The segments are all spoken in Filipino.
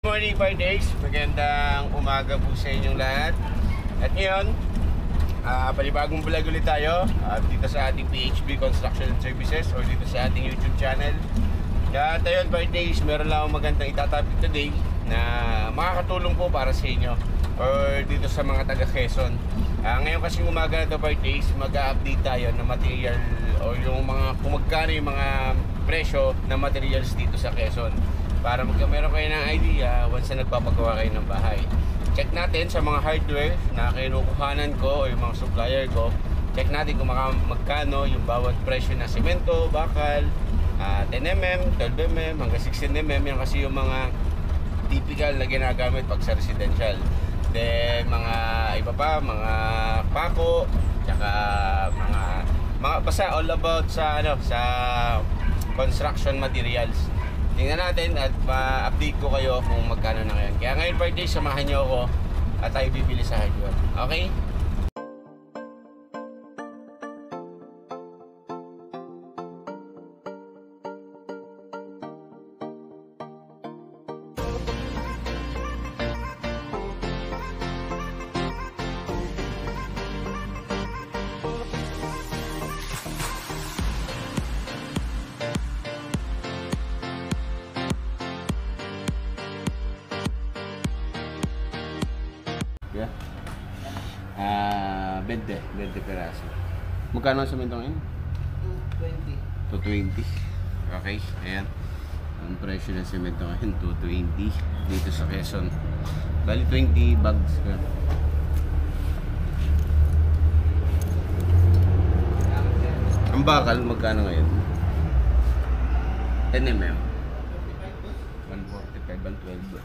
Morning partners, magandang umaga po sa inyong lahat. At ngayon, panibagong vlog ulit tayo dito sa ating PHB Construction and Services or dito sa ating YouTube channel. At ayun partners, meron lang akong magandang itatopic today na makakatulong po para sa inyo or dito sa mga taga Quezon. Ngayon kasing umaga na ito partners, mag-update tayo ng material o yung mga kung magkano yung mga presyo ng materials dito sa Quezon. Para meron kayo ng idea once na nagpapagawa kayo ng bahay. Check natin sa mga hardware na kinukuhanan ko o yung mga supplier ko. Check natin kung magkano yung bawat presyo na semento, bakal, 10mm, 12mm, hanggang 16mm. Yan kasi yung mga typical na ginagamit pag sa residential. Then mga iba pa, mga pako, tsaka mga basta all about sa sa construction materials. Tingnan natin at ma-update ko kayo kung magkano na ngayon. Kaya ngayon birthday, samahan nyo ako at tayo bibili sa hardware. Okay? Yeah. 20 peraso. Magkano ang semento ngayon? 220. 220. Okay, ayan. Ang presyo ng semento ngayon, 220 dito sa Quezon. Bali 20 bags ka. Ang bakal, magkano ngayon? 10mm. 145, 112.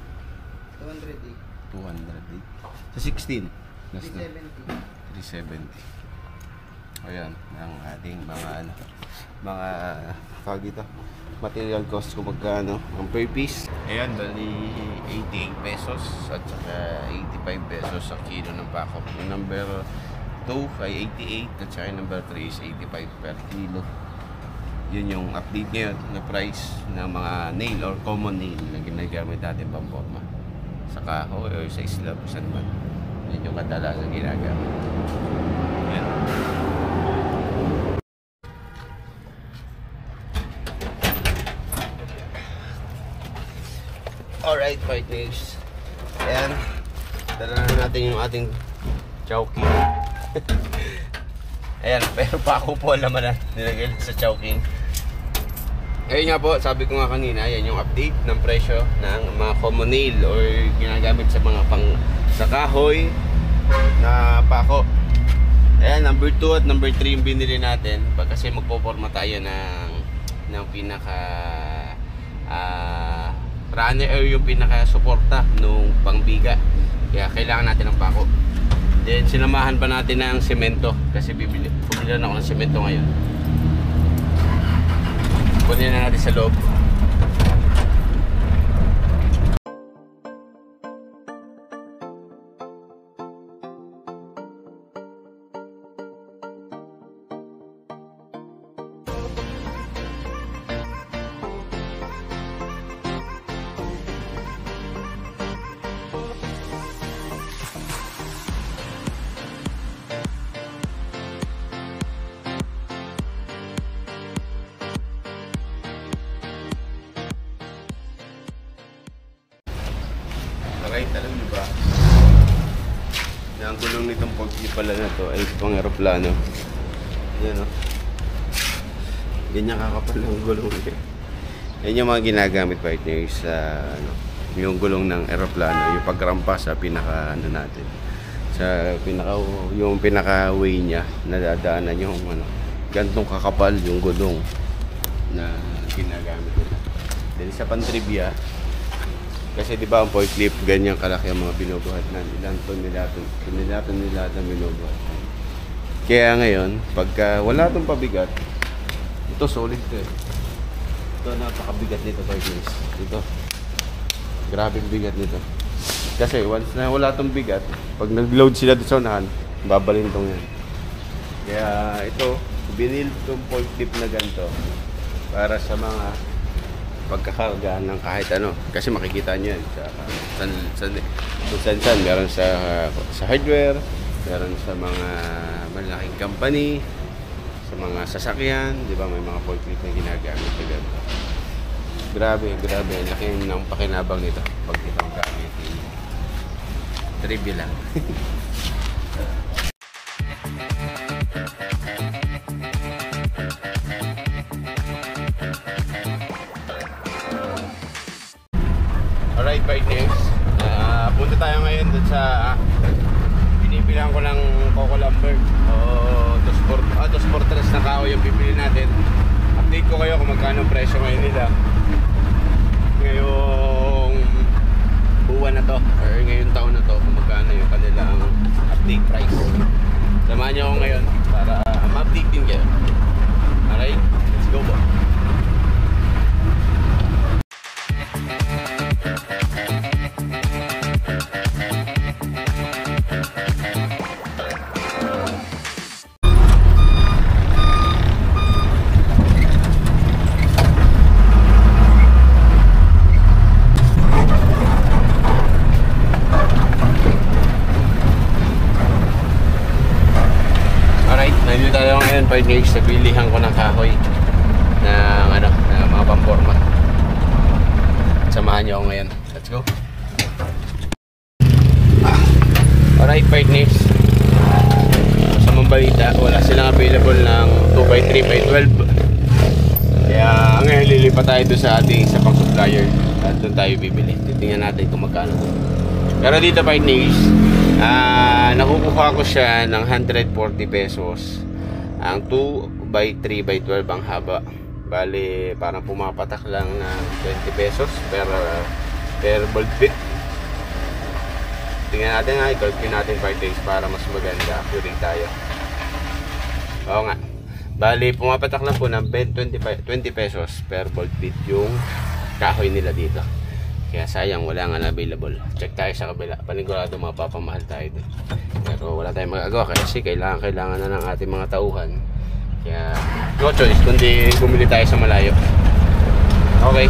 200. Sa 16 370. Ayan ang ating mga tawag dito, material cost kung magkano ang per piece. Ayan, bali 88 pesos at saka 85 pesos sa kilo ng pako. Yung number 2 ay 88 at saka yung number 3 is 85 per kilo. Yun yung update ngayon na price ng mga nail or common nail na ginagamit natin pang forma sa kahoy o sa slab, saan man. Yan yung kadalasan ginagamit. Yan. Alright partners, ayan, dala na natin yung ating chowking. Ayan, pero pa ako po laman na nilagay sa chowking. Ayun nga po, sabi ko nga kanina, yan yung update ng presyo ng mga common nail or ginagamit sa mga sa kahoy na pako. Ayan, number 2 at number 3 yung binili natin kasi magpoporma tayo ng pinaka runner or yung pinaka suporta nung pangbiga. Kaya kailangan natin ng pako. Then sinamahan pa natin ng semento kasi bumili na ako ng semento ngayon. Kunin na natin sa loob. Right, alam niyo ba? Ang gulong nitong forklift pala na to ay pang aeroplano. Yan o. Ganyan kakapal ng gulong nito. Yan yung mga ginagamit partners sa yung gulong ng aeroplano, yung pagrampa sa pinaka natin. Sa yung pinaka way niya, nadadaanan yung gantong kakapal yung gulong na ginagamit nila. Then sa pantrivia, kasi di ba ang forklift ganyan kalaki ang mga binubuhat na ilang tonelato ang binubuhat. Kaya ngayon, pagka wala itong pabigat, ito solid to eh. Ito napakabigat nito partners. Ito. Grabe ang bigat nito. Kasi once na wala itong bigat, pag nag-load sila doon sa unahan, babalintong yan. Kaya ito, binil itong forklift na ganito para sa mga pagkakarga ng kahit ano. Kasi makikita nyo yan sa kung saan. Meron sa hardware, meron sa mga malaking company, sa mga sasakyan, di ba? May mga forklift na ginagamit na ganito. Grabe, laki ng pakinabang nito pag itong gamit. Trivia lang. Alright, partners. Punta tayo ngayon dun sa pinipilang ko ng Coco Lumber o Dos Fortress na kahoy yung pipili natin. Update ko kayo kung magkano presyo ngayon nila ngayong buwan na to or ngayong taon na to, kung magkano yung kanilang update price. Samahan nyo ako ngayon para ma-update din kayo. Alright, let's go po. Partners, nagbilihan ko ng kahoy ng mga pamporma. Samahan niyo ako ngayon. Let's go. Alright, partners. Sa mga balita, wala silang available ng 2x3x12. Kaya ngayon lilipat tayo doon sa ating isa pang supplier at doon tayo bibili. Titingnan natin kung magkano. Pero dito, partners, nakukuha ko siya ng 140 pesos. Ang 2x3x12 ang haba. Bali, parang pumapatak lang ng 20 pesos per bolt bit. Tingnan natin nga, i-calculate natin 5 days para mas maganda. Accurate tayo. Oo nga. Bali, pumapatak lang po ng 20 pesos per bolt bit yung kahoy nila dito. Kaya sayang, wala nga na available. Check tayo sa kabila. Panigurado mapapamahal tayo dun. Pero wala tayong magagawa kasi kailangan na ng ating mga tauhan. Kaya no choice kundi bumili tayo sa malayo. Okay.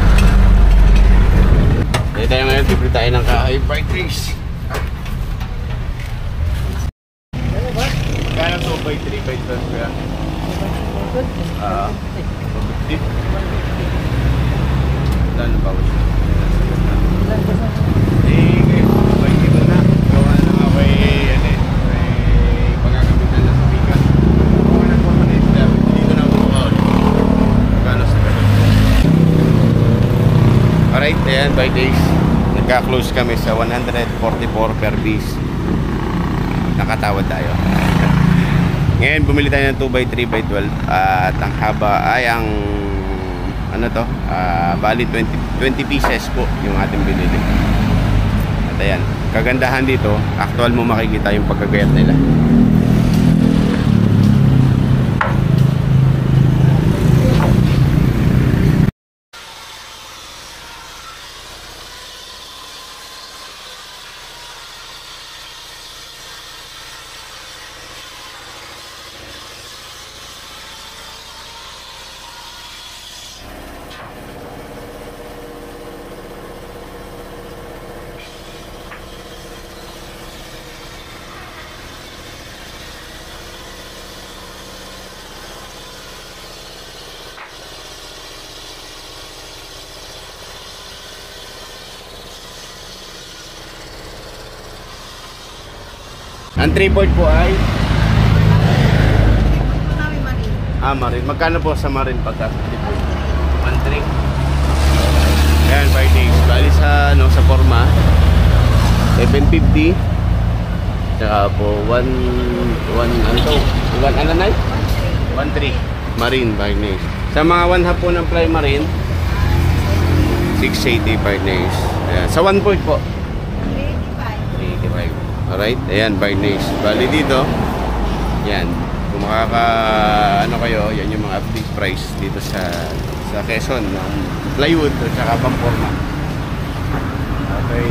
Dito tayo ngayon, bibili tayo ng kahoy by trees. Ano ba? Kaya 2x3x12 kaya? Saan ba ko siya? Ngayon, by dito na. Gawa na nga may pagkakamitan na sa bigas. Gawa na po manit. Dito na ako makakawin. Magkano sa ganun. Alright, ayan, by days. Nagka-close kami sa 144 per piece. Nakatawad tayo. Ngayon, bumili tayo ng 2x3x12. At ang haba ay ang bali 20 pieces po yung ating binili. At ayan, kagandahan dito, actual mo makikita yung pagkagayat nila. Ang 3-port po ay Marine. Magkano po sa Marine pagka 3-port? 1.3. Ayan, 5 days. Bali sa forma 750. Tsaka po 1.3 Marine, 5 days. Sa mga 1 half po ng Fly Marine 680 partners. Ayan. Sa 1 port po 85. Alright, ayan, partners. Bali dito, yan. Kung kayo, yan yung mga update price dito sa Quezon ng plywood at saka pamporma. Okay.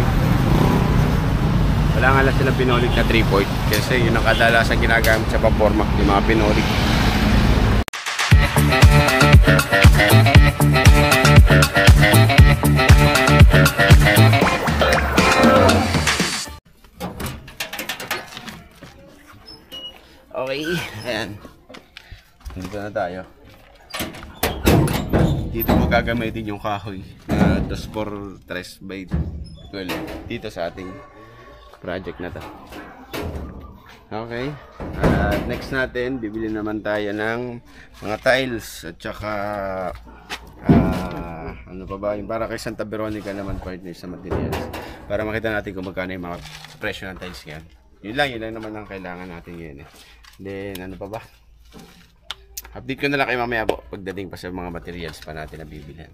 Wala nga lang sila pinolik na 3-port kasi yun ang kadalasan ginagamit sa pamporma, yung mga pinolik. Ayan. Dito na tayo. Dito mo gagamitin yung kahoy na 2x3x12 dito sa ating project na to. Okay. At next natin, bibili naman tayo ng mga tiles at saka ano pa ba, yung para kay Santa Veronica naman partner sa materials. Para makita natin kung magkano yung mga presyo ng tiles yan. Yun lang naman ang kailangan natin yun eh. Then ano pa ba? Update ko na lang kayo mamaya po pagdating pa sa mga materials pa natin na bibilhan.